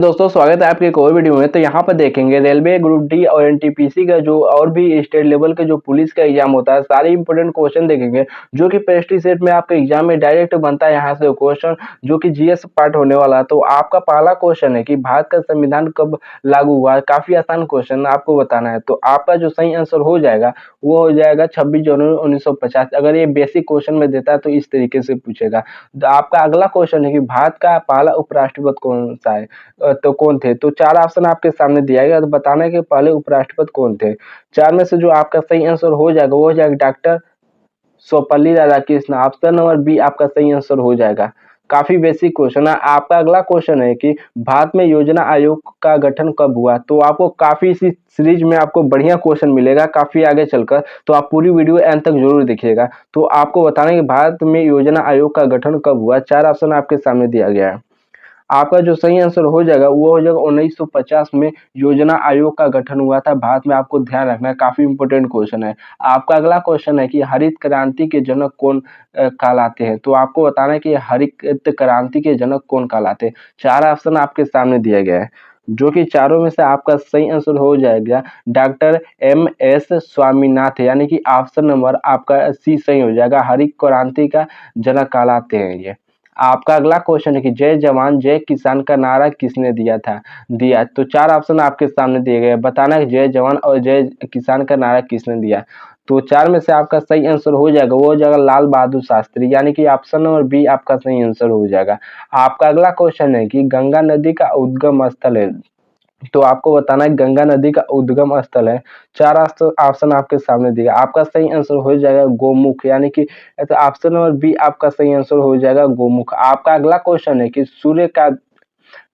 दोस्तों स्वागत है आपके एक और वीडियो में। तो यहाँ पर देखेंगे रेलवे ग्रुप डी और एनटीपीसी का जो और भी स्टेट लेवल के जो पुलिस का एग्जाम होता है, सारे इंपॉर्टेंट क्वेश्चन देखेंगे जो कि पेस्ट्री सेट में आपके एग्जाम में डायरेक्ट बनता है। यहाँ से क्वेश्चन जो कि जीएस पार्ट होने वाला है। तो आपका पहला क्वेश्चन है कि भारत का संविधान कब लागू हुआ। काफी आसान क्वेश्चन आपको बताना है। तो आपका जो सही आंसर हो जाएगा वो हो जाएगा 26 जनवरी 1950। अगर ये बेसिक क्वेश्चन में देता है तो इस तरीके से पूछेगा। तो आपका अगला क्वेश्चन है कि भारत का पहला उपराष्ट्रपति कौन सा है। तो कौन थे। तो चार ऑप्शन आपके सामने दिया गया। तो बताना है कि पहले उपराष्ट्रपति कौन थे। चार में से जो आपका सही आंसर हो जाएगा वो हो जाएगा doctor Sarvepalli Radhakrishnan. Option number B आपका सही आंसर हो जाएगा। काफी बेसिक क्वेश्चन है। आपका अगला क्वेश्चन है कि भारत में योजना आयोग का गठन कब हुआ। तो आपको काफी इसी सीरीज में आपको बढ़िया क्वेश्चन मिलेगा काफी आगे चलकर। तो आप पूरी वीडियो एंड तक जरूर देखिएगा। तो आपको बताना है कि भारत में योजना आयोग का गठन कब हुआ। चार ऑप्शन आपके सामने दिया गया है। आपका जो सही आंसर हो जाएगा वो हो जाएगा 1950 में योजना आयोग का गठन हुआ था भारत में। आपको ध्यान रखना है, काफी इंपोर्टेंट क्वेश्चन है। आपका अगला क्वेश्चन है कि हरित क्रांति के जनक कौन कहलाते हैं। तो आपको बताना है कि हरित क्रांति के जनक कौन कहलाते हैं। चार ऑप्शन आपके सामने दिया गया है जो कि चारों में से आपका सही आंसर हो जाएगा डॉक्टर एम.एस. स्वामीनाथन, यानी कि ऑप्शन नंबर आपका सी सही हो जाएगा। हरित क्रांति का जनक कहलाते हैं ये। आपका अगला क्वेश्चन है कि जय जवान जय किसान का नारा किसने दिया। तो चार ऑप्शन आपके सामने दिए गए। बताना है जय जवान और जय किसान का नारा किसने दिया। तो चार में से आपका सही आंसर हो जाएगा वो हो जाएगा लाल बहादुर शास्त्री, यानी कि ऑप्शन नंबर बी आपका सही आंसर हो जाएगा। आपका अगला क्वेश्चन है कि गंगा नदी का उद्गम स्थल है। तो आपको बताना है गंगा नदी का उद्गम स्थल है। चार ऑप्शन आपके सामने दिया। आपका सही आंसर हो जाएगा गोमुख, यानी कि तो ऑप्शन नंबर बी आपका सही आंसर हो जाएगा गोमुख। आपका अगला क्वेश्चन है कि सूर्य का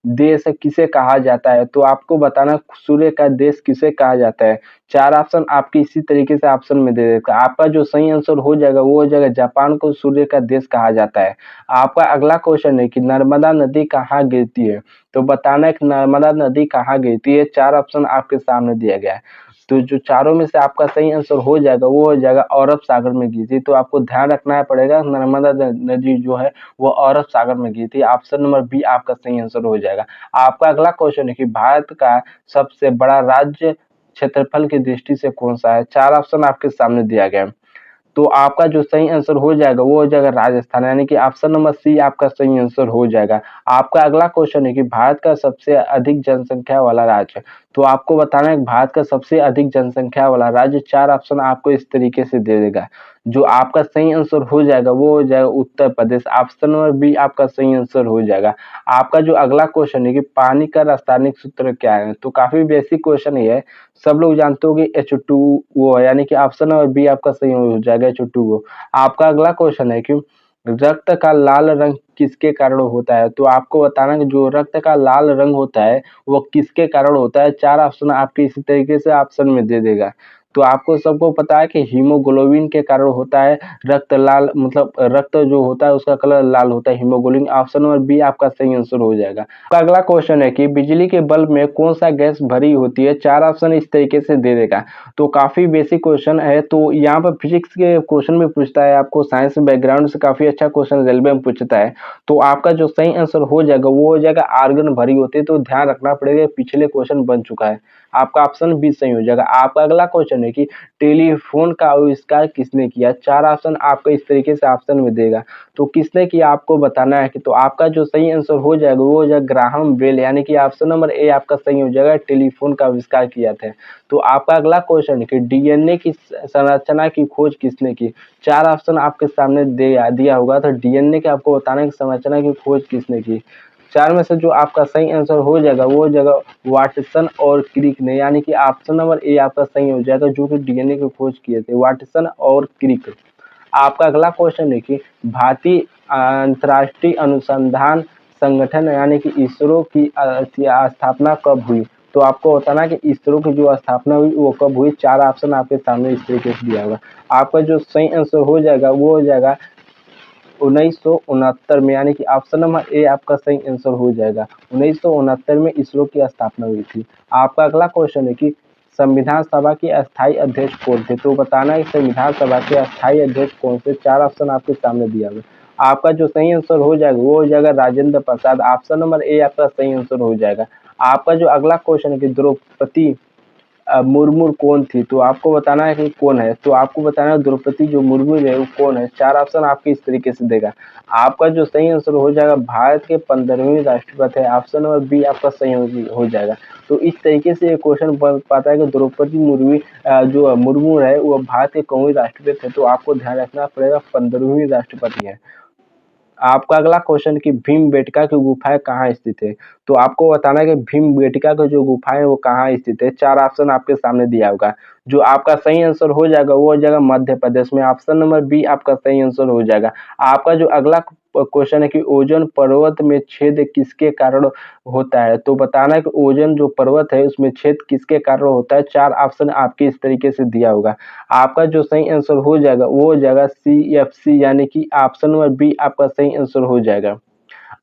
देश किसे कहा जाता है। तो आपको बताना सूर्य का देश किसे कहा जाता है। चार ऑप्शन आपकी इसी तरीके से ऑप्शन में दे देगा। आपका जो सही आंसर हो जाएगा वो हो जाएगा जापान को सूर्य का देश कहा जाता है। आपका अगला क्वेश्चन है कि नर्मदा नदी कहाँ गिरती है। तो बताना है कि नर्मदा नदी कहाँ गिरती है। चार ऑप्शन आपके सामने दिया गया है। तो जो चारों में से आपका सही आंसर हो जाएगा वो हो जाएगा अरब सागर में गिरती। तो आपको ध्यान रखना पड़ेगा नर्मदा नदी जो है वो अरब सागर में गिरती है। ऑप्शन नंबर बी आपका सही आंसर हो जाएगा। आपका अगला क्वेश्चन है कि भारत का सबसे बड़ा राज्य क्षेत्रफल की दृष्टि से कौन सा है। चार ऑप्शन आपके सामने दिया गया है। तो आपका जो सही आंसर हो जाएगा वो हो जाएगा राजस्थान, यानी कि ऑप्शन नंबर सी आपका सही आंसर हो जाएगा। आपका अगला क्वेश्चन है कि भारत का सबसे अधिक जनसंख्या वाला राज्य। तो आपको बताना है भारत का सबसे अधिक जनसंख्या वाला राज्य। चार ऑप्शन आपको इस तरीके से दे देगा। जो आपका सही आंसर हो जाएगा वो हो जाएगा Uttar Pradesh. Option number B आपका सही आंसर हो जाएगा। आपका जो अगला क्वेश्चन है कि पानी का रासायनिक सूत्र क्या है। तो काफी बेसिक क्वेश्चन ही है, सब लोग जानते हो कि H2O, यानी कि ऑप्शन नंबर बी आपका सही हो जाएगा H2O। आपका अगला क्वेश्चन है कि रक्त का लाल रंग किसके कारण होता है। तो आपको बताना कि जो रक्त का लाल रंग होता है वो किसके कारण होता है। चार ऑप्शन आपके इसी तरीके से ऑप्शन में दे देगा। तो आपको सबको पता है कि हीमोग्लोबिन के कारण होता है रक्त लाल, मतलब रक्त जो होता है उसका कलर लाल होता है हीमोग्लोबिन। ऑप्शन नंबर बी आपका सही आंसर हो जाएगा। आपका अगला क्वेश्चन है कि बिजली के बल्ब में कौन सा गैस भरी होती है। चार ऑप्शन इस तरीके से दे देगा। तो काफी बेसिक क्वेश्चन है। तो यहाँ पर फिजिक्स के क्वेश्चन भी पूछता है, आपको साइंस बैकग्राउंड से काफी अच्छा क्वेश्चन रेलवे में पूछता है। तो आपका जो सही आंसर हो जाएगा वो हो जाएगा आर्गन भरी होती है। तो ध्यान रखना पड़ेगा, पिछले क्वेश्चन बन चुका है। आपका ऑप्शन बी सही हो जाएगा। आपका अगला क्वेश्चन है कि टेलीफोन का आविष्कार किसने किया। चार ऑप्शन आपको इस तरीके से ऑप्शन में देगा। तो किसने किया आपको बताना है कि तो आपका जो सही आंसर हो जाएगा वो हो जाएगा ग्राहम बेल, यानी कि ऑप्शन नंबर ए आपका सही हो जाएगा। टेलीफोन का आविष्कार किया था। तो आपका अगला क्वेश्चन है कि डीएनए की संरचना की खोज किसने की। चार ऑप्शन आपके सामने दिया होगा। तो डीएनए के आपको बताना है कि संरचना की खोज किसने की। चार में से जो आपका सही आंसर हो जाएगा वो हो जाएगा वाटसन और क्रिक ने, यानी कि ऑप्शन नंबर ए आपका सही हो जाएगा जो कि डीएनए की खोज किए थे वाटसन और क्रिक। आपका अगला क्वेश्चन है कि भारतीय अंतर्राष्ट्रीय अनुसंधान संगठन यानी कि इसरो की स्थापना कब हुई। तो आपको बताना कि इसरो की जो स्थापना हुई वो कब हुई। चार ऑप्शन आपके सामने इस तरीके से दिया होगा। आपका जो सही आंसर हो जाएगा वो हो जाएगा 1969 में, यानी कि ऑप्शन नंबर ए आपका सही आंसर हो जाएगा। 1969 में इसरो की स्थापना हुई थी। आपका अगला क्वेश्चन है कि संविधान सभा के अस्थायी अध्यक्ष कौन थे। तो बताना है संविधान सभा के अस्थायी अध्यक्ष कौन थे। चार ऑप्शन आपके सामने दिया हुआ। आपका जो सही आंसर हो जाएगा वो हो जाएगा Rajendra Prasad. Option number A आपका सही आंसर हो जाएगा। आपका जो अगला क्वेश्चन है कि द्रौपदी मुर्मू कौन थी? तो आपको बताना है कि कौन है। तो आपको बताना है द्रौपदी जो मुर्मू है वो कौन है। 4 ऑप्शन आपके इस तरीके से देगा। आपका जो सही आंसर हो जाएगा भारत के 15वीं राष्ट्रपति है। ऑप्शन नंबर बी आपका सही हो जाएगा। तो इस तरीके से ये क्वेश्चन बन पाता है कि द्रौपदी मुर्मू जो मुर्मू है वो भारत के कौन राष्ट्रपति है। तो आपको ध्यान रखना पड़ेगा 15वीं राष्ट्रपति है। आपका अगला क्वेश्चन कि भीमबेटका की गुफाएं कहाँ स्थित है? तो आपको बताना है कि भीमबेटका की जो गुफाएं वो कहाँ स्थित है। 4 ऑप्शन आपके सामने दिया होगा। जो आपका सही आंसर हो जाएगा वो हो जाएगा मध्य प्रदेश में। ऑप्शन नंबर बी आपका सही आंसर हो जाएगा। आपका जो अगला क्वेश्चन है कि ओजोन परत में छेद किसके कारण होता है? तो बताना है कि ओजोन जो पर्वत है उसमें छेद किसके कारण होता है। 4 ऑप्शन आपके इस तरीके से दिया होगा। आपका जो सही आंसर हो जाएगा वो हो जाएगा CFC, यानी कि ऑप्शन नंबर बी आपका सही आंसर हो जाएगा।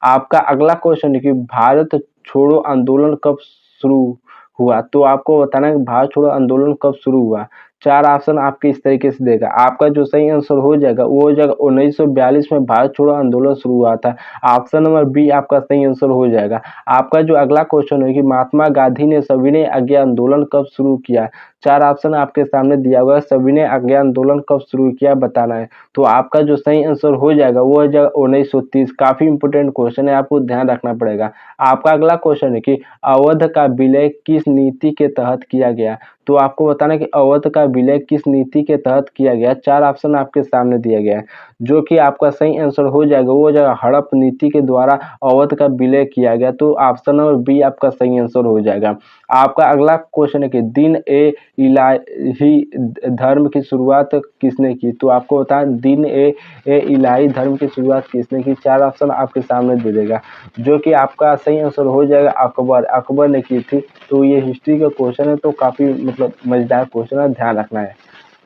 आपका अगला क्वेश्चन है कि भारत छोड़ो आंदोलन कब शुरू हुआ? तो आपको बताना है कि भारत छोड़ो आंदोलन कब शुरू हुआ। 4 ऑप्शन आपके इस तरीके से देगा। आपका जो सही आंसर हो जाएगा वो हो जाएगा 1942 में भारत छोड़ो आंदोलन शुरू हुआ था। ऑप्शन नंबर बी आपका सही आंसर हो जाएगा। आपका जो अगला क्वेश्चन है कि महात्मा गांधी ने सविनय अवज्ञा आंदोलन कब शुरू किया? 4 ऑप्शन आपके सामने दिया हुआ है। सविनय अवज्ञा आंदोलन कब शुरू किया बताना है। तो आपका जो सही आंसर हो जाएगा वो हो जाएगा 1930। काफी इंपोर्टेंट क्वेश्चन है, आपको ध्यान रखना पड़ेगा। आपका अगला क्वेश्चन है कि अवध का विलय किस नीति के तहत किया गया? तो आपको बताना है कि अवध का विलय किस नीति के तहत किया गया। 4 ऑप्शन आपके सामने दिया गया है। जो कि आपका सही आंसर हो जाएगा वो हो जाएगा हड़प नीति के द्वारा अवध का विलय किया गया। तो ऑप्शन नंबर बी आपका सही आंसर हो जाएगा। आपका अगला क्वेश्चन है कि दिन ए इलाही धर्म की शुरुआत किसने की? तो आपको बताएं दिन ए इलाही धर्म की शुरुआत किसने की। 4 ऑप्शन आपके सामने दे देगा। जो कि आपका सही आंसर हो जाएगा अकबर। अकबर ने की थी। तो ये हिस्ट्री का क्वेश्चन है, तो काफी मतलब मजेदार क्वेश्चन है, ध्यान रखना है।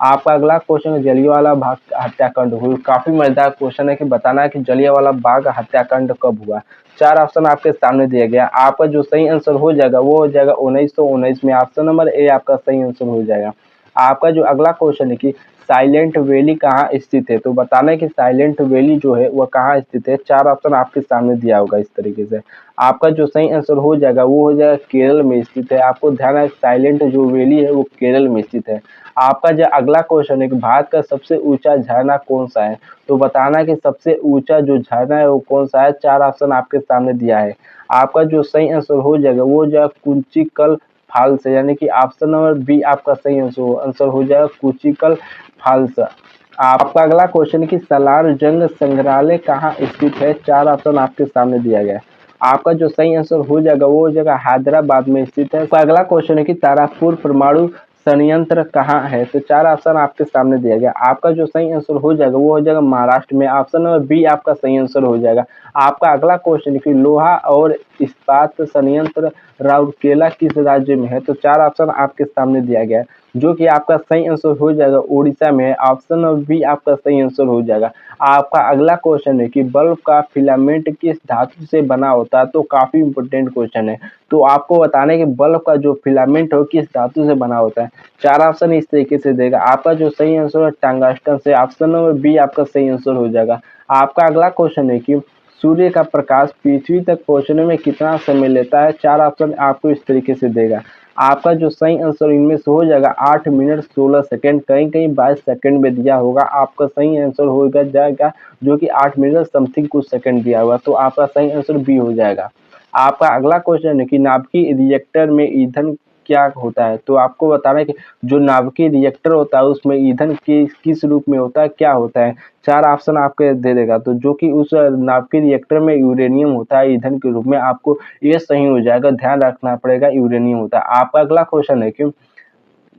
आपका अगला क्वेश्चन है जलियांवाला बाग हत्याकांड हुई। काफी मजेदार क्वेश्चन है कि बताना है कि जलियांवाला बाग हत्याकांड कब हुआ। 4 ऑप्शन आपके सामने दिया गया। आपका जो सही आंसर हो जाएगा वो हो जाएगा 1919 में। ऑप्शन नंबर ए आपका सही आंसर हो जाएगा। आपका जो अगला क्वेश्चन है कि साइलेंट वैली कहाँ स्थित है? तो बताना है कि साइलेंट वैली जो है वह कहाँ स्थित है। 4 ऑप्शन आपके सामने दिया होगा इस तरीके से। आपका जो सही आंसर हो जाएगा वो हो जाएगा केरल में स्थित है। आपको ध्यान है साइलेंट जो वैली है वो केरल में स्थित है। आपका जो अगला क्वेश्चन है कि भारत का सबसे ऊंचा झरना कौन सा है? तो बताना है कि सबसे ऊंचा जो झरना है वो कौन सा है। 4 ऑप्शन आपके सामने दिया है। आपका जो सही आंसर हो जाएगा वो हो जाएगा कुंचिकल फॉल्स, यानी कि ऑप्शन नंबर बी आपका सही आंसर हो जाएगा कुचिकल फॉल्स। आपका अगला क्वेश्चन है कि सालार जंग संग्रहालय कहाँ स्थित है। 4 ऑप्शन आपके सामने दिया गया है। आपका जो सही आंसर हो जाएगा वो हो जाएगा हैदराबाद में स्थित है। तो अगला क्वेश्चन है कि तारापुर परमाणु संयंत्र कहाँ है। तो 4 ऑप्शन आपके सामने दिया गया। आपका जो सही आंसर हो जाएगा वो हो जाएगा महाराष्ट्र में। ऑप्शन नंबर बी आपका सही आंसर हो जाएगा। आपका अगला क्वेश्चन है कि लोहा और इस्पात संयंत्र राउरकेला किस राज्य में है। तो 4 ऑप्शन आपके सामने दिया गया है। जो कि आपका सही आंसर हो जाएगा उड़ीसा में है। ऑप्शन नंबर बी आपका सही आंसर हो जाएगा। आपका अगला क्वेश्चन है कि बल्ब का फिलामेंट किस धातु से बना होता है। तो काफी इंपोर्टेंट क्वेश्चन है। तो आपको बताना है कि बल्ब का जो फिलामेंट हो किस धातु से बना होता है। 4 ऑप्शन इस तरीके से देगा। आपका जो सही आंसर है टंगस्टन से। ऑप्शन नंबर बी आपका सही आंसर हो जाएगा। आपका अगला क्वेश्चन है कि सूर्य का प्रकाश पृथ्वी तक पहुंचने में कितना समय लेता है। 4 ऑप्शन आपको इस तरीके से देगा। आपका जो सही आंसर इनमें से हो जाएगा 8 मिनट 16 सेकंड, कहीं कहीं 22 सेकंड में दिया होगा। आपका सही आंसर होगा जाएगा जो कि 8 मिनट समथिंग कुछ सेकंड दिया हुआ। तो आपका सही आंसर बी हो जाएगा। आपका अगला क्वेश्चन है कि नाभिकीय रिएक्टर में ईंधन क्या होता है। तो आपको बताना है कि जो नाभिकीय रिएक्टर होता है उसमें ईंधन किस रूप में होता है, क्या होता है। 4 ऑप्शन आपके दे देगा। तो जो कि उस नाभिकीय रिएक्टर में यूरेनियम होता है ईंधन के रूप में। आपको ये सही हो जाएगा, ध्यान रखना पड़ेगा यूरेनियम होता है। आपका अगला क्वेश्चन है कि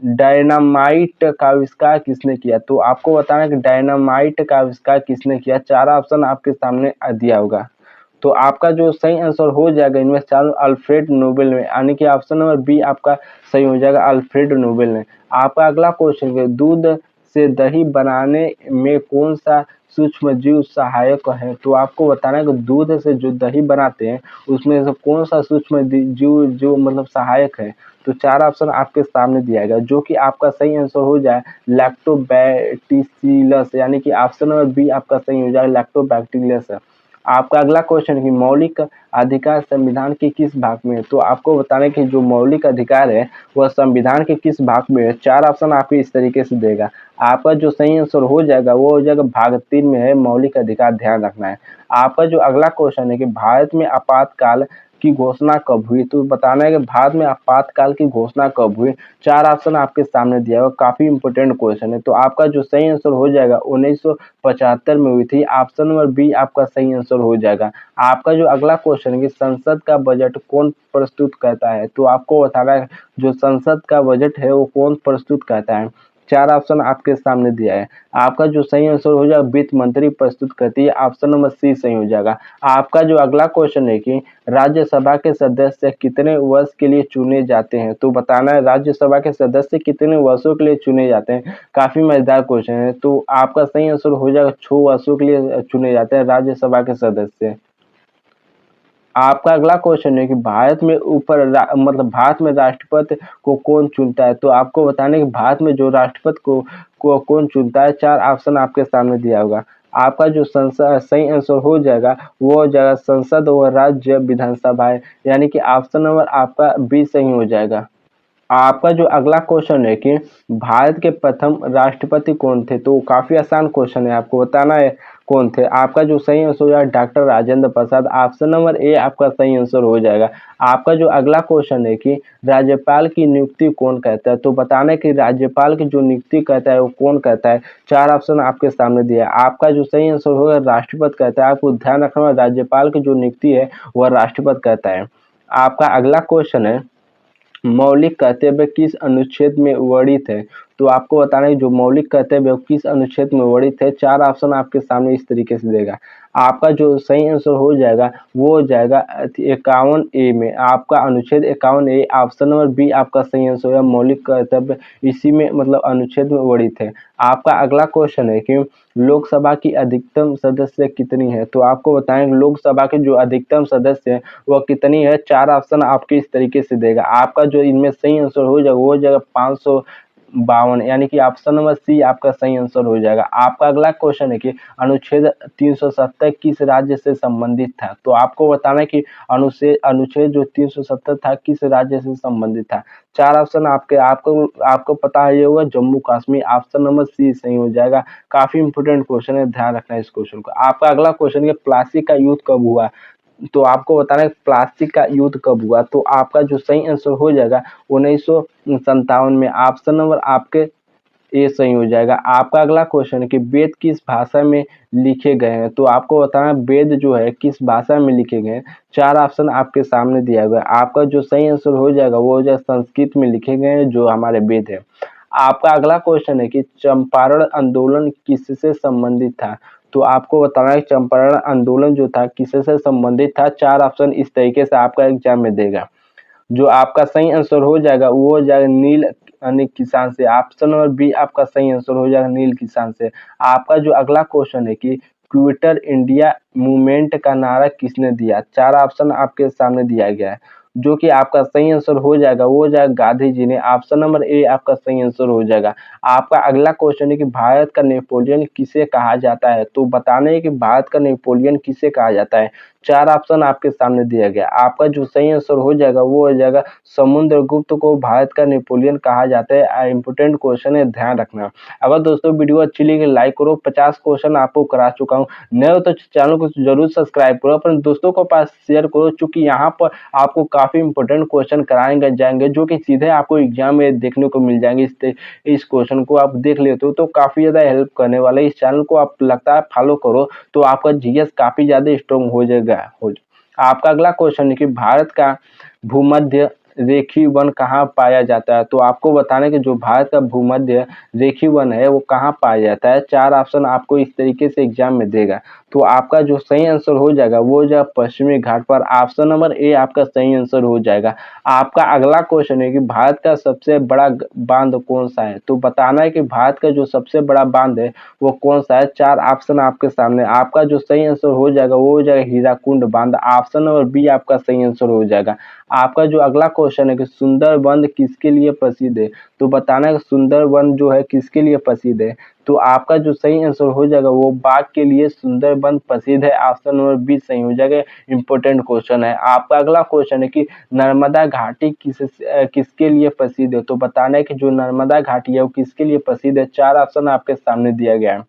डायनामाइट का आविष्कार किसने किया। तो आपको बताना है कि डायनामाइट का आविष्कार किसने किया। 4 ऑप्शन आपके सामने दिया होगा। तो आपका जो सही आंसर हो जाएगा इनमें चारों अल्फ्रेड नोबेल ने, यानी कि ऑप्शन नंबर बी आपका सही हो जाएगा अल्फ्रेड नोबेल ने। आपका अगला क्वेश्चन है दूध से दही बनाने में कौन सा सूक्ष्म जीव सहायक है? तो आपको बताना है कि दूध से जो दही बनाते हैं उसमें से कौन सा सूक्ष्म जीव जो मतलब सहायक है? तो 4 ऑप्शन आपके सामने दिया गया जो कि आपका सही आंसर हो जाए लैक्टोबैसिलस, यानी कि ऑप्शन नंबर बी आपका सही हो जाएगा लैक्टोबैक्टीरियस है। आपका अगला क्वेश्चन है कि मौलिक अधिकार संविधान के किस भाग में है? तो आपको बताना है कि जो मौलिक अधिकार है वह संविधान के किस भाग में है? 4 ऑप्शन आपको इस तरीके से देगा। आपका जो सही आंसर हो जाएगा वो हो जाएगा भाग 3 में है मौलिक अधिकार, ध्यान रखना है। आपका जो अगला क्वेश्चन है कि भारत में आपातकाल की घोषणा कब हुई? तो बताना है कि भारत में आपातकाल की घोषणा कब हुई? 4 ऑप्शन आपके सामने दिया हुआ, काफी इंपॉर्टेंट क्वेश्चन है। तो आपका जो सही आंसर हो जाएगा 1975 में हुई थी। ऑप्शन नंबर बी आपका सही आंसर हो जाएगा। आपका जो अगला क्वेश्चन है कि संसद का बजट कौन प्रस्तुत करता है? तो आपको बताना है जो संसद का बजट है वो कौन प्रस्तुत करता है? 4 ऑप्शन आपके सामने दिया है। आपका जो सही आंसर हो जाएगा वित्त मंत्री प्रस्तुत करती है, ऑप्शन नंबर सी सही हो जाएगा। आपका जो अगला क्वेश्चन है कि राज्यसभा के सदस्य कितने वर्ष के लिए चुने जाते हैं? तो बताना है राज्यसभा के सदस्य कितने वर्षों के लिए चुने जाते हैं? काफी मजेदार क्वेश्चन है। तो आपका सही आंसर हो जाएगा 6 वर्षों के लिए चुने जाते हैं राज्यसभा के सदस्य। आपका अगला क्वेश्चन है कि भारत में मतलब भारत में राष्ट्रपति को कौन चुनता है? तो आपको बताना है कि भारत में जो राष्ट्रपति को कौन चुनता है? 4 ऑप्शन आपके सामने दिया होगा। आपका जो संसद सही आंसर हो जाएगा वो हो जाएगा संसद और राज्य विधानसभाएं, यानी कि ऑप्शन नंबर आपका बी सही हो जाएगा। आपका जो अगला क्वेश्चन है कि भारत के प्रथम राष्ट्रपति कौन थे? तो काफी आसान क्वेश्चन है, आपको बताना है कौन थे। आपका जो सही आंसर हो जाएगा doctor Rajendra Prasad, option number A आपका सही आंसर हो जाएगा। आपका जो अगला क्वेश्चन है कि राज्यपाल की नियुक्ति कौन करता है? तो बताना है कि राज्यपाल की जो नियुक्ति करता है वो कौन करता है? 4 ऑप्शन आपके सामने दिया है। आपका जो सही आंसर होगा राष्ट्रपति करता है। आपको ध्यान रखना है राज्यपाल की जो नियुक्ति है वह राष्ट्रपति करता है। आपका अगला क्वेश्चन है मौलिक कर्तव्य किस अनुच्छेद में वर्णित है? तो आपको बताना है जो मौलिक कर्तव्य किस अनुच्छेद में वर्णित है। 4 ऑप्शन आपके सामने इस तरीके से देगा। आपका जो सही आंसर हो जाएगा वो हो जाएगा 51 ए में। आपका अनुच्छेद 51 ए, ऑप्शन नंबर बी आपका सही आंसर होगा मौलिक कर्तव्य इसी में मतलब अनुच्छेद में वर्णित है। आपका अगला क्वेश्चन है कि लोकसभा की अधिकतम सदस्य कितनी है? तो आपको बताएं लोकसभा के जो अधिकतम सदस्य है वह कितनी है? 4 ऑप्शन आपके इस तरीके से देगा। आपका जो इनमें सही आंसर हो जाएगा वो हो जाएगा 552, यानी कि ऑप्शन नंबर सी आपका सही आंसर हो जाएगा। आपका अगला क्वेश्चन है कि अनुच्छेद 370 किस राज्य से संबंधित था? तो आपको बताना है कि अनुच्छेद जो 370 था किस राज्य से संबंधित था। 4 ऑप्शन आपको आपको पता है ये होगा Jammu Kashmir, option number C सही हो जाएगा। काफी इंपोर्टेंट क्वेश्चन है, ध्यान रखना है इस क्वेश्चन को। आपका अगला क्वेश्चन है प्लास्टिक का युद्ध कब हुआ? तो आपको बताना है प्लास्टिक का युद्ध कब हुआ? तो आपका जो सही आंसर हो जाएगा 1957 में, ऑप्शन नंबर आपके ए सही हो जाएगा। आपका अगला क्वेश्चन है कि वेद किस भाषा में लिखे गए हैं? तो आपको बताना है वेद जो है किस भाषा में लिखे गए हैं। 4 ऑप्शन आपके सामने दिया हुआ है। आपका जो सही आंसर हो जाएगा वो हो जाएगा संस्कृत में लिखे गए हैं जो हमारे वेद है। आपका अगला क्वेश्चन है कि चंपारण आंदोलन किससे संबंधित था? तो आपको बताना है चंपारण आंदोलन जो था किससे संबंधित था। 4 ऑप्शन इस तरीके से आपका एग्जाम में देगा। जो आपका सही आंसर हो जाएगा वो हो जाएगा नील यानी किसान से। ऑप्शन नंबर बी आपका सही आंसर हो जाएगा नील किसान से। आपका जो अगला क्वेश्चन है कि ट्विटर इंडिया मूवमेंट का नारा किसने दिया? 4 ऑप्शन आपके सामने दिया गया है। जो कि आपका सही आंसर हो जाएगा वो हो जाएगा गांधी जी ने। ऑप्शन नंबर ए आपका सही आंसर हो जाएगा। आपका अगला क्वेश्चन है कि भारत का नेपोलियन किसे कहा जाता है? तो बताने है कि भारत का नेपोलियन किसे कहा जाता है। 4 ऑप्शन आपके सामने दिया गया। आपका जो सही आंसर हो जाएगा वो हो जाएगा समुद्रगुप्त को भारत का नेपोलियन कहा जाता है। इंपोर्टेंट क्वेश्चन है, ध्यान रखना। अगर दोस्तों वीडियो अच्छी लगी लाइक करो। 50 क्वेश्चन आपको करा चुका हूँ। नए हो तो चैनल को जरूर सब्सक्राइब करो, अपने दोस्तों को पास शेयर करो, चूंकि यहाँ पर आपको काफी इंपोर्टेंट क्वेश्चन कराएंगे जाएंगे जो कि सीधे आपको एग्जाम में देखने को मिल जाएंगे। इस क्वेश्चन को आप देख लेते हो तो काफी ज्यादा हेल्प करने वाला है। इस चैनल को आप लगता है फॉलो करो तो आपका जीएस काफी ज्यादा स्ट्रॉन्ग हो जाएगा। आपका अगला क्वेश्चन है कि भारत का भूमध्य रेखीय वन कहाँ पाया जाता है? तो आपको बताना है कि जो भारत का भूमध्य रेखीय वन है वो कहाँ पाया जाता है। 4 ऑप्शन आपको इस तरीके से एग्जाम में देगा। तो आपका जो सही आंसर हो जाएगा वो हो जाएगा पश्चिमी घाट पर। ऑप्शन नंबर ए आपका सही आंसर हो जाएगा। आपका अगला क्वेश्चन है कि भारत का सबसे बड़ा बांध कौन सा है? तो बताना है कि भारत का जो सबसे बड़ा बांध है वो कौन सा है। 4 ऑप्शन आपके सामने। आपका जो सही आंसर हो जाएगा वो हो जाएगा हीराकुंड बांध। ऑप्शन नंबर बी आपका सही आंसर हो जाएगा। आपका जो अगला क्वेश्चन है कि सुंदरबन किसके लिए प्रसिद्ध है? तो बताना है कि सुंदरबन जो है किसके लिए प्रसिद्ध है। तो आपका जो सही आंसर हो जाएगा वो बाघ के लिए सुंदरबन प्रसिद्ध है। ऑप्शन नंबर बी सही हो जाएगा। इंपॉर्टेंट क्वेश्चन है। आपका अगला क्वेश्चन है कि नर्मदा घाटी किसके लिए प्रसिद्ध है? तो बताना है कि जो नर्मदा घाटी है वो किसके लिए प्रसिद्ध है। 4 ऑप्शन आपके सामने दिया गया है।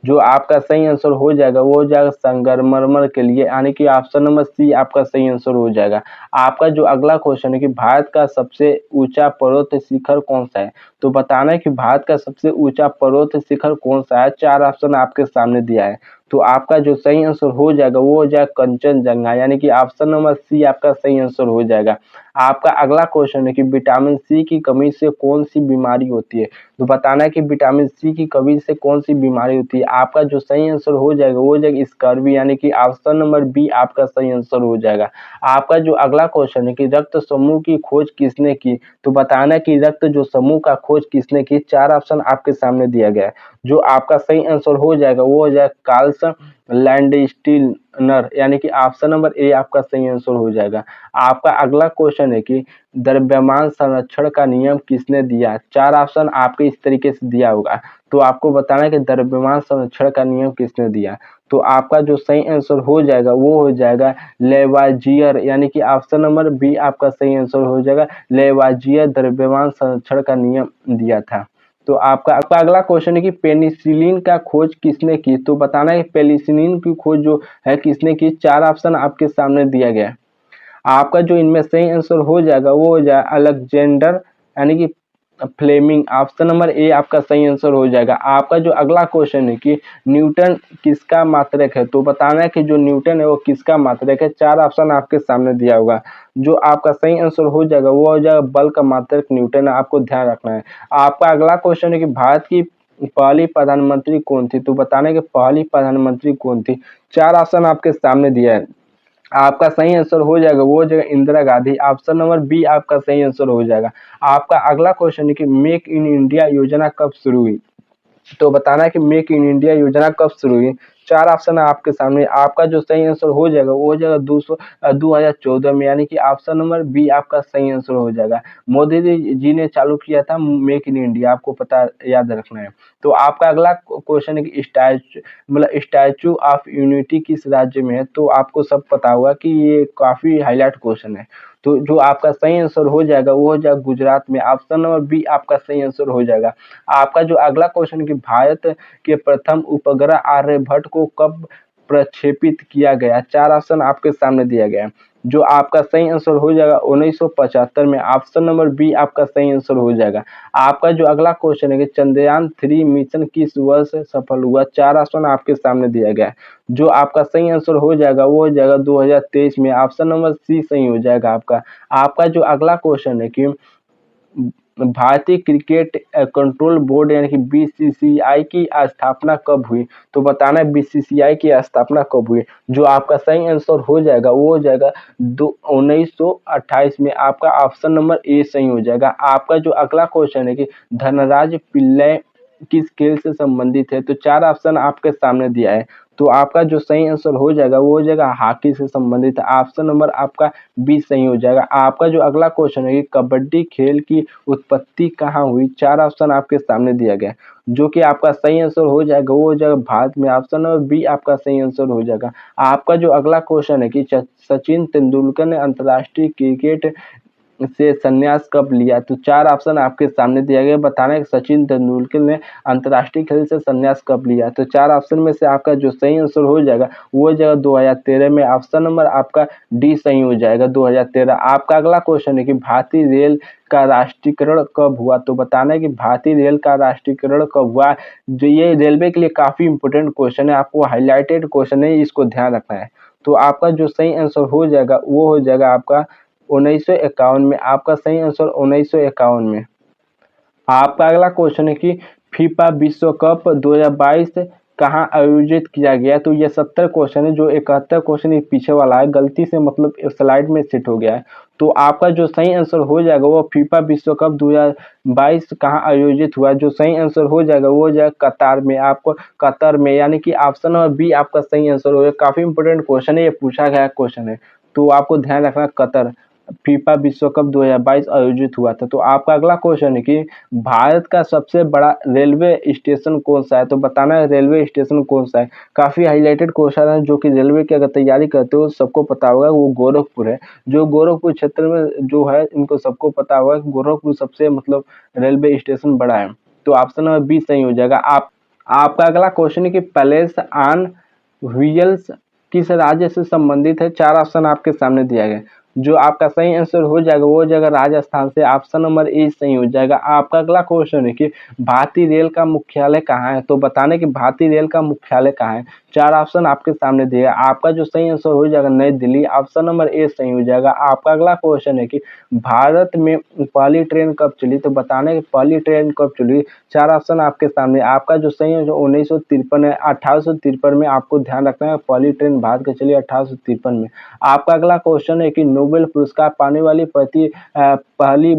जो आपका सही आंसर हो जाएगा वो हो जाएगा संगमरमर के लिए, यानी कि ऑप्शन नंबर सी आपका सही आंसर हो जाएगा। आपका जो अगला क्वेश्चन है कि भारत का सबसे ऊंचा पर्वत शिखर कौन सा है? तो बताना है कि भारत का सबसे ऊंचा पर्वत शिखर कौन सा है। 4 ऑप्शन आपके सामने दिया है। तो आपका जो सही आंसर हो जाएगा वो हो जाएगा कंचनजंगा, यानी कि ऑप्शन नंबर सी आपका सही आंसर हो जाएगा। आपका अगला क्वेश्चन है कि विटामिन सी की कमी से कौन सी बीमारी होती है? तो बताना है कि विटामिन सी की कमी से कौन सी बीमारी होती है। आपका जो सही आंसर हो जाएगा वो हो जाएगा स्कर्वी, यानी कि ऑप्शन नंबर बी आपका सही आंसर हो जाएगा। आपका जो अगला क्वेश्चन है कि रक्त समूह की खोज किसने की? तो बताना है कि रक्त जो समूह का खोज किसने की। 4 ऑप्शन आपके सामने दिया गया है। जो आपका सही आंसर हो जाएगा वो हो जाएगा कार्ल्स लैंडस्टीनर, यानी कि ऑप्शन नंबर ए आपका सही आंसर हो जाएगा। आपका अगला क्वेश्चन है कि द्रव्यमान संरक्षण का नियम किसने दिया? 4 ऑप्शन आपके इस तरीके से दिया होगा। तो आपको बताना है कि द्रव्यमान संरक्षण का नियम किसने दिया। तो आपका जो सही आंसर हो जाएगा वो हो जाएगा लेवाजियर, यानी कि ऑप्शन नंबर बी आपका सही आंसर हो जाएगा। लेवाजियर द्रव्यमान संरक्षण का नियम दिया था। तो आपका अगला क्वेश्चन है कि पेनिसिलिन का खोज किसने की? तो बताना है पेनिसिलिन की खोज जो है किसने की। 4 ऑप्शन आपके सामने दिया गया है। आपका जो इनमें सही आंसर हो जाएगा वो हो जाएगा अलेक्जेंडर, यानी कि फ्लेमिंग। ऑप्शन नंबर ए आपका सही आंसर हो जाएगा। आपका जो अगला क्वेश्चन है कि न्यूटन किसका मात्रक है? तो बताना है कि जो न्यूटन है वो किसका मात्रक है। 4 ऑप्शन आपके सामने दिया होगा। जो आपका सही आंसर हो जाएगा वो हो जाएगा बल का मात्रक न्यूटन है, आपको ध्यान रखना है। आपका अगला क्वेश्चन है कि भारत की पहली प्रधानमंत्री कौन थी? तो बताना है कि पहली प्रधानमंत्री कौन थी। 4 ऑप्शन आपके सामने दिया है। आपका सही आंसर हो जाएगा वो हो जाएगा Indira Gandhi. Option number B आपका सही आंसर हो जाएगा। आपका अगला क्वेश्चन है कि मेक इन इंडिया योजना कब शुरू हुई? तो बताना है कि मेक इन इंडिया योजना कब शुरू हुई। 4 ऑप्शन है आपके सामने। आपका जो सही आंसर हो जाएगा वो हो जाएगा 2014 में, यानी कि ऑप्शन नंबर बी आपका सही आंसर हो जाएगा। मोदी जी ने चालू किया था मेक इन इंडिया, आपको पता याद रखना है। तो आपका अगला क्वेश्चन है कि स्टैचू ऑफ यूनिटी किस राज्य में है? तो आपको सब पता होगा कि ये काफी हाईलाइट क्वेश्चन है। तो जो आपका सही आंसर हो जाएगा वो हो जाएगा गुजरात में। ऑप्शन नंबर बी आपका सही आंसर हो जाएगा। आपका जो अगला क्वेश्चन कि भारत के प्रथम उपग्रह आर्यभट्ट को कब प्रक्षेपित किया गया? 4 ऑप्शन आपके सामने दिया गया है। जो आपका सही आंसर हो जाएगा 1975 में। ऑप्शन नंबर बी आपका सही आंसर हो जाएगा। आपका जो अगला क्वेश्चन है कि चंद्रयान 3 मिशन किस वर्ष सफल हुआ? 4 ऑप्शन आपके सामने दिया गया है। जो आपका सही आंसर हो जाएगा वो हो जाएगा 2023 में। ऑप्शन नंबर सी सही हो जाएगा आपका। आपका जो अगला क्वेश्चन है कि भारतीय क्रिकेट कंट्रोल बोर्ड यानी कि बीसीसीआई की स्थापना कब हुई? तो बताना है बीसीसीआई की स्थापना कब हुई। जो आपका सही आंसर हो जाएगा वो हो जाएगा 1928 में। आपका ऑप्शन नंबर ए सही हो जाएगा। आपका जो अगला क्वेश्चन है कि धनराज पिल्लई किस खेल से संबंधित है? तो 4 ऑप्शन आपके सामने दिया है। तो आपका जो सही आंसर हो जाएगा वो हो जाएगा हॉकी से संबंधित है। ऑप्शन नंबर आपका बी सही हो जाएगा। आपका जो अगला क्वेश्चन है कि कबड्डी खेल की उत्पत्ति कहाँ हुई? 4 ऑप्शन आपके सामने दिया गया है। जो कि आपका सही आंसर हो जाएगा वो हो जाएगा भारत में। ऑप्शन नंबर बी आपका सही आंसर हो जाएगा। आपका जो अगला क्वेश्चन है कि सचिन तेंदुलकर ने अंतर्राष्ट्रीय क्रिकेट से संन्यास कब लिया? तो 4 ऑप्शन आपके सामने दिया गया। बताना है कि सचिन तेंदुलकर ने अंतर्राष्ट्रीय खेल से संन्यास कब लिया? तो 4 ऑप्शन में से आपका जो सही आंसर हो जाएगा वो हो जाएगा 2013 में। ऑप्शन नंबर आपका डी सही हो जाएगा 2013। आपका अगला क्वेश्चन है कि भारतीय रेल का राष्ट्रीयकरण कब हुआ? तो बताना है कि भारतीय रेल का राष्ट्रीयकरण कब हुआ। जो ये रेलवे के लिए काफी इंपोर्टेंट क्वेश्चन है, आपको हाईलाइटेड क्वेश्चन है, इसको ध्यान रखना है। तो आपका जो सही आंसर हो जाएगा वो हो जाएगा आपका 1951 में। आपका सही आंसर 1951 में। आपका अगला क्वेश्चन है कि फीफा विश्व कप 2022 कहाँ आयोजित किया गया। तो ये 70 क्वेश्चन है, जो 71 क्वेश्चन पीछे वाला है, गलती से मतलब स्लाइड में सेट हो गया है। तो आपका जो सही आंसर हो जाएगा वो फीफा विश्व कप 2022 कहाँ आयोजित हुआ। जो सही आंसर हो जाएगा वो हो जाएगा कतार में। आपको कतर में, यानी कि ऑप्शन नंबर बी आपका सही आंसर हो जाएगा। काफी इंपोर्टेंट क्वेश्चन है, ये पूछा गया क्वेश्चन है, तो आपको ध्यान रखना कतर फीफा विश्व कप 2022 आयोजित हुआ था। तो आपका अगला क्वेश्चन है कि भारत का सबसे बड़ा रेलवे स्टेशन कौन सा है। तो बताना है रेलवे स्टेशन कौन सा है। काफी हाईलाइटेड क्वेश्चन है, जो कि रेलवे की अगर तैयारी करते हो सबको पता होगा, वो गोरखपुर है। जो गोरखपुर क्षेत्र में जो है, इनको सबको पता होगा कि गोरखपुर सबसे मतलब रेलवे स्टेशन बड़ा है। तो ऑप्शन नंबर बी सही हो जाएगा। आपका अगला क्वेश्चन है कि पैलेस ऑन व्हील्स किस राज्य से संबंधित है। 4 ऑप्शन आपके सामने दिया गया। जो आपका सही आंसर हो जाएगा वो हो जाएगा राजस्थान से। ऑप्शन नंबर ए सही हो जाएगा। आपका अगला क्वेश्चन है कि भारतीय रेल का मुख्यालय कहाँ है। तो बताने कि भारतीय रेल का मुख्यालय कहाँ है। 4 ऑप्शन आपके सामने दिए। आपका जो सही आंसर हो जाएगा नई दिल्ली। ऑप्शन नंबर ए सही हो जाएगा। आपका अगला क्वेश्चन है कि भारत में पहली ट्रेन कब चली। तो बताने की पहली ट्रेन कब चली। 4 ऑप्शन आपके सामने। आपका जो सही है 1953 है। 1853 में आपको ध्यान रखना है, पहली ट्रेन भारत की चली 1853 में। आपका अगला क्वेश्चन है कि नोबेल पुरस्कार पाने वाली पहली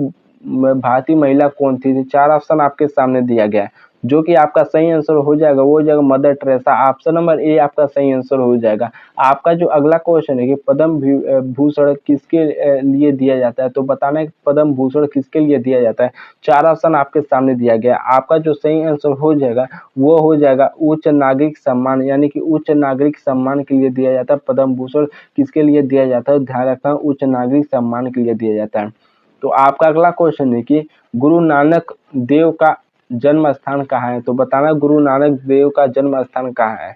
भारतीय महिला कौन थी। 4 ऑप्शन आपके सामने दिया गया है। जो कि आपका सही आंसर हो जाएगा वो हो जाएगा mother Teresa. Option number A आपका सही आंसर हो जाएगा। आपका जो अगला क्वेश्चन है कि पद्म भूषण किसके लिए दिया जाता है। तो बताना है पद्म भूषण किसके लिए दिया जाता है। 4 ऑप्शन आपके सामने दिया गया। आपका जो सही आंसर हो जाएगा वो हो जाएगा उच्च नागरिक सम्मान, यानी कि उच्च नागरिक सम्मान के लिए दिया जाता है। पद्म भूषण किसके लिए दिया जाता है, ध्यान रखना, उच्च नागरिक सम्मान के लिए दिया जाता है। तो आपका अगला क्वेश्चन है कि गुरु नानक देव का जन्म स्थान कहाँ है। तो बताना गुरु नानक देव का जन्म स्थान कहाँ है।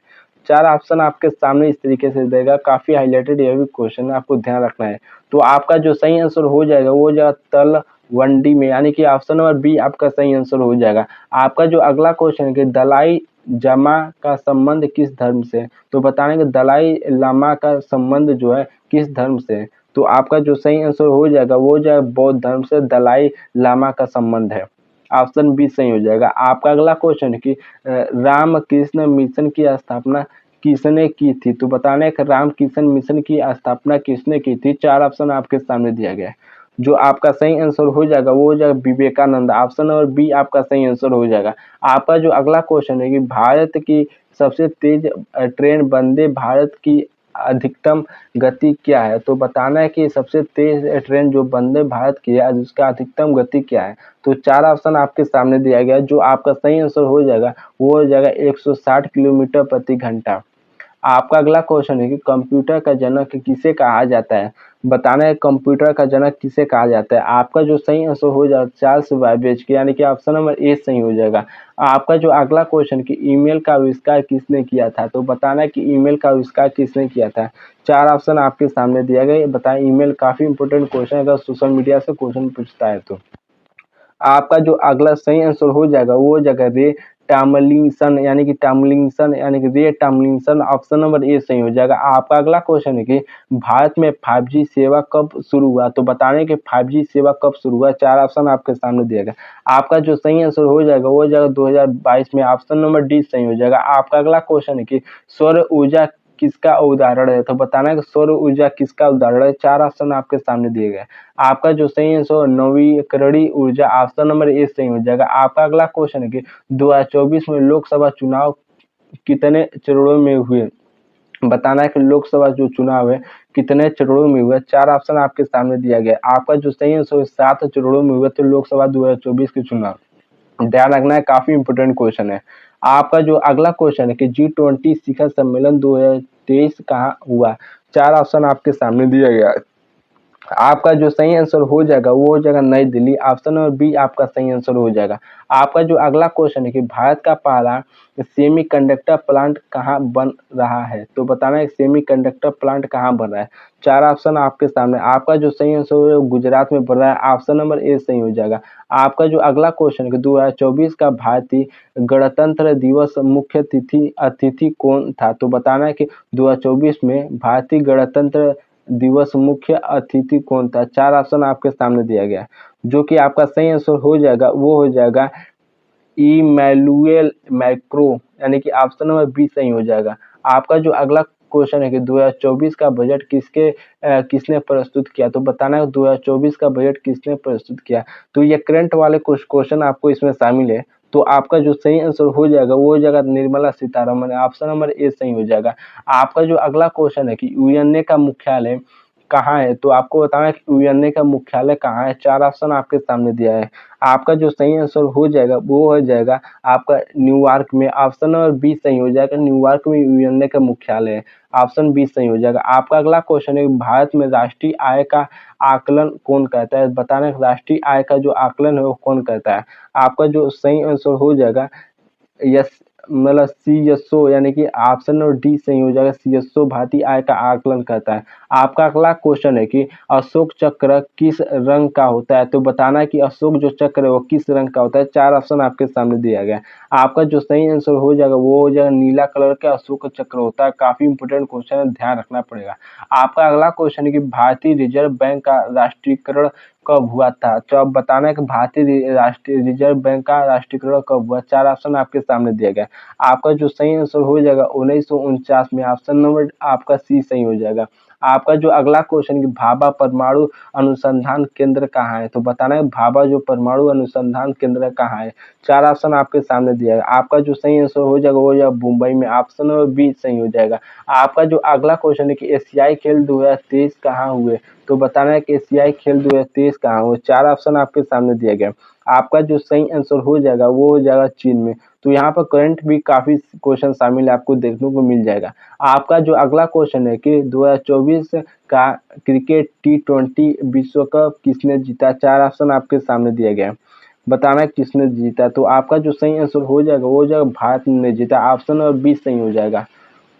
4 ऑप्शन आपके सामने इस तरीके से देगा। काफी हाईलाइटेड ये भी क्वेश्चन है, आपको ध्यान रखना है। तो आपका जो सही आंसर हो जाएगा वो हो जाएगा तलवंडी में, यानी कि ऑप्शन नंबर बी आपका सही आंसर हो जाएगा। आपका जो अगला क्वेश्चन है कि दलाई लामा का संबंध किस धर्म से। तो बताने कि दलाई लामा का संबंध जो है किस धर्म से। तो आपका जो सही आंसर हो जाएगा वो हो जाएगा बौद्ध धर्म से दलाई लामा का संबंध है। ऑप्शन बी सही हो जाएगा। आपका अगला क्वेश्चन है कि रामकृष्ण मिशन की स्थापना किसने की थी। तो बताना है कि रामकृष्ण मिशन की स्थापना किसने की थी। 4 ऑप्शन आपके सामने दिया गया है। जो आपका सही आंसर हो जाएगा वो हो जाएगा विवेकानंद। ऑप्शन नंबर बी आपका सही आंसर हो जाएगा। आपका जो अगला क्वेश्चन है कि भारत की सबसे तेज ट्रेन वंदे भारत की अधिकतम गति क्या है। तो बताना है कि सबसे तेज ट्रेन जो वंदे भारत की है उसका अधिकतम गति क्या है। तो 4 ऑप्शन आपके सामने दिया गया है। जो आपका सही आंसर हो जाएगा वो हो जाएगा 160 किलोमीटर प्रति घंटा। आपका अगला क्वेश्चन है कि कंप्यूटर का जनक किसे कहा जाता है। बताना है कंप्यूटर का जनक किसे कहा जाता है। आपका जो सही आंसर हो जाएगा चार्ल्स बाबेज, यानी कि ऑप्शन नंबर ए सही हो जाएगा। आपका जो अगला क्वेश्चन कि ईमेल का आविष्कार किसने किया था। तो बताना है कि ईमेल का आविष्कार किसने किया था। 4 ऑप्शन आपके सामने दिया गया। बताएं, ईमेल काफी इंपोर्टेंट क्वेश्चन है अगर सोशल मीडिया से क्वेश्चन पूछता है तो। आपका जो अगला सही आंसर हो जाएगा वो हो जाएगा रे टॉमलिंसन, यानी कि टॉमलिंसन, यानी कि रे टॉमलिंसन। ऑप्शन नंबर ए सही हो जाएगा। आपका अगला क्वेश्चन है कि भारत में 5G सेवा कब शुरू हुआ। तो बताने कि 5G सेवा कब शुरू हुआ। 4 ऑप्शन आपके सामने दिया गया। आपका जो सही आंसर हो जाएगा वो हो जाएगा 2022 में। ऑप्शन नंबर डी सही हो जाएगा। आपका अगला क्वेश्चन है कि सौर ऊर्जा किसका उदाहरण है। तो बताना है कि सौर ऊर्जा किसका उदाहरण है। 4 ऑप्शन आपके सामने दिए गए। आपका जो सही आंसर नवीकरणीय ऊर्जा। ऑप्शन नंबर ए सही हो जाएगा। आपका अगला क्वेश्चन है कि 2024 में लोकसभा चुनाव कितने चरणों में हुए। बताना है कि लोकसभा जो चुनाव है कितने चरणों में हुए। 4 ऑप्शन आपके सामने दिया गया। आपका जो सही आंसर 7 चरणों में हुए थे लोकसभा 2024 के चुनाव। ध्यान रखना है, काफी इंपोर्टेंट क्वेश्चन है। आपका जो अगला क्वेश्चन है कि G20 शिखर सम्मेलन 2023 कहाँ हुआ। 4 ऑप्शन आपके सामने दिया गया है। आपका जो सही आंसर हो जाएगा वो हो जाएगा नई दिल्ली। ऑप्शन नंबर बी आपका सही आंसर हो जाएगा। आपका जो अगला क्वेश्चन है कि भारत का पहला सेमीकंडक्टर प्लांट कहाँ बन रहा है। तो बताना है सेमीकंडक्टर प्लांट कहाँ बन रहा है। 4 ऑप्शन आपके सामने। आपका जो सही आंसर है गुजरात में बन रहा है। ऑप्शन नंबर ए सही हो जाएगा। आपका जो अगला क्वेश्चन है 2024 का भारतीय गणतंत्र दिवस मुख्य अतिथि कौन था। तो बताना है कि 2024 में भारतीय गणतंत्र दिवस मुख्य अतिथि कौन था? 4 ऑप्शन आपके सामने दिया गया है। जो कि आपका सही आंसर हो जाएगा वो हो जाएगा इमैनुएल मैक्रो, यानी कि ऑप्शन नंबर बी सही हो जाएगा। आपका जो अगला क्वेश्चन है कि 2024 का बजट किसने प्रस्तुत किया? तो बताना है 2024 का बजट किसने प्रस्तुत किया? तो ये करंट वाले कुछ क्वेश्चन आपको इसमें शामिल है। तो आपका जो सही आंसर हो जाएगा वो हो जाएगा Nirmala Sitharaman, option number A सही हो जाएगा। आपका जो अगला क्वेश्चन है कि यूएनए का मुख्यालय कहाँ है? तो आपको बताना है कि यूएनए का मुख्यालय कहाँ है? 4 ऑप्शन आपके सामने दिया है। आपका जो सही आंसर हो जाएगा वो हो जाएगा आपका न्यूयॉर्क में, ऑप्शन नंबर बी सही हो जाएगा। न्यूयॉर्क में यूएनए का मुख्यालय है, ऑप्शन बी सही हो जाएगा। आपका अगला क्वेश्चन है भारत में राष्ट्रीय आय का आकलन कौन करता है? बताना है राष्ट्रीय आय का जो आकलन है वो कौन करता है? आपका जो सही आंसर हो जाएगा यस मतलब सीएसओ, यानी कि ऑप्शन और डी सही हो जाएगा। सीएसओ भारतीय आय का आकलन करता है। आपका अगला क्वेश्चन है कि अशोक चक्र किस रंग का होता है? तो बताना है कि अशोक जो चक्र है वो किस रंग का होता है? 4 ऑप्शन आपके सामने दिया गया है। आपका जो सही आंसर हो जाएगा वो हो जाएगा नीला कलर का अशोक चक्र होता है। काफी इंपोर्टेंट क्वेश्चन है, ध्यान रखना पड़ेगा। आपका अगला क्वेश्चन है कि भारतीय रिजर्व बैंक का राष्ट्रीयकरण कब हुआ था? तो अब बताना है कि भारतीय राष्ट्रीय रिजर्व बैंक का राष्ट्रीयकरण कब हुआ? 4 ऑप्शन आपके सामने दिया गया है। आपका जो सही आंसर हो जाएगा 1949 में, ऑप्शन नंबर आपका सी सही हो जाएगा। आपका जो अगला क्वेश्चन कि भाभा परमाणु अनुसंधान केंद्र कहाँ है? तो बताना है भाभा जो परमाणु अनुसंधान केंद्र कहाँ है? 4 ऑप्शन आपके सामने दिया है। आपका जो सही आंसर हो जाएगा वो हो जाएगा मुंबई में, ऑप्शन नंबर बी सही हो जाएगा। आपका जो अगला क्वेश्चन है कि एशियाई खेल 2023 कहाँ हुए? तो बताना है कि एशियाई खेल 2023 कहाँ हुए? 4 ऑप्शन आपके सामने दिया गया। आपका जो सही आंसर हो जाएगा वो हो जाएगा चीन में। तो यहाँ पर करंट भी काफी क्वेश्चन शामिल है, आपको देखने को मिल जाएगा। आपका जो अगला क्वेश्चन है कि 2024 का क्रिकेट T20 विश्व कप किसने जीता? 4 ऑप्शन आपके सामने दिया गया है। बताना है किसने जीता? तो आपका जो सही आंसर हो जाएगा वो हो जाएगा भारत ने जीता, ऑप्शन नंबर बी सही हो जाएगा।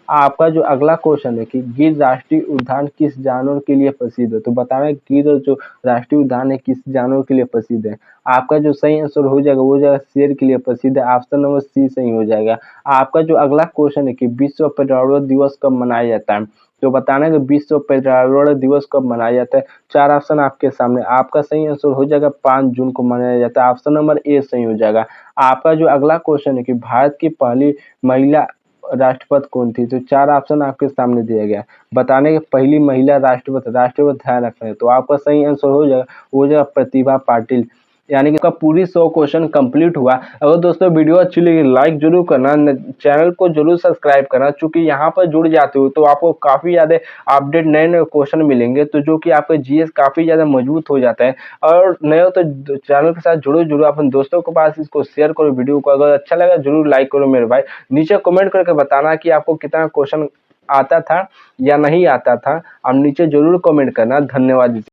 आपका जो अगला क्वेश्चन है कि गिर राष्ट्रीय उद्यान किस जानवर के लिए प्रसिद्ध है? तो बताना है गिर जो राष्ट्रीय उद्यान है किस जानवर के लिए प्रसिद्ध है? आपका जो सही आंसर हो जाएगा वो हो जाएगा शेर के लिए प्रसिद्ध है, ऑप्शन नंबर सी सही हो जाएगा। आपका जो अगला क्वेश्चन है कि विश्व पर्यावरण दिवस कब मनाया जाता है? तो बताना है कि विश्व पर्यावरण दिवस कब मनाया जाता है? 4 ऑप्शन आपके सामने। आपका सही आंसर हो जाएगा 5 जून को मनाया जाता है, ऑप्शन नंबर ए सही हो जाएगा। आपका जो अगला क्वेश्चन है कि भारत की पहली महिला राष्ट्रपति कौन थी? तो 4 ऑप्शन आपके सामने दिया गया है। बताने की पहली महिला राष्ट्रपति ध्यान रखना है। तो आपका सही आंसर हो जाएगा वो हो जाएगा प्रतिभा पाटिल, यानी कि आपका पूरी 100 क्वेश्चन कंप्लीट हुआ। अगर दोस्तों वीडियो अच्छी लगी लाइक जरूर करना, चैनल को जरूर सब्सक्राइब करना, चूंकि यहाँ पर जुड़ जाते हो तो आपको काफी ज्यादा अपडेट नए नए क्वेश्चन मिलेंगे, तो जो कि आपका जीएस काफी ज्यादा मजबूत हो जाता है। और नए हो तो चैनल के साथ जुड़ो जरूर, अपने दोस्तों के पास इसको शेयर करो वीडियो को। अगर अच्छा लगा जरूर लाइक करो मेरे भाई। नीचे कमेंट करके बताना कि आपको कितना क्वेश्चन आता था या नहीं आता था, आप नीचे जरूर कमेंट करना। धन्यवाद।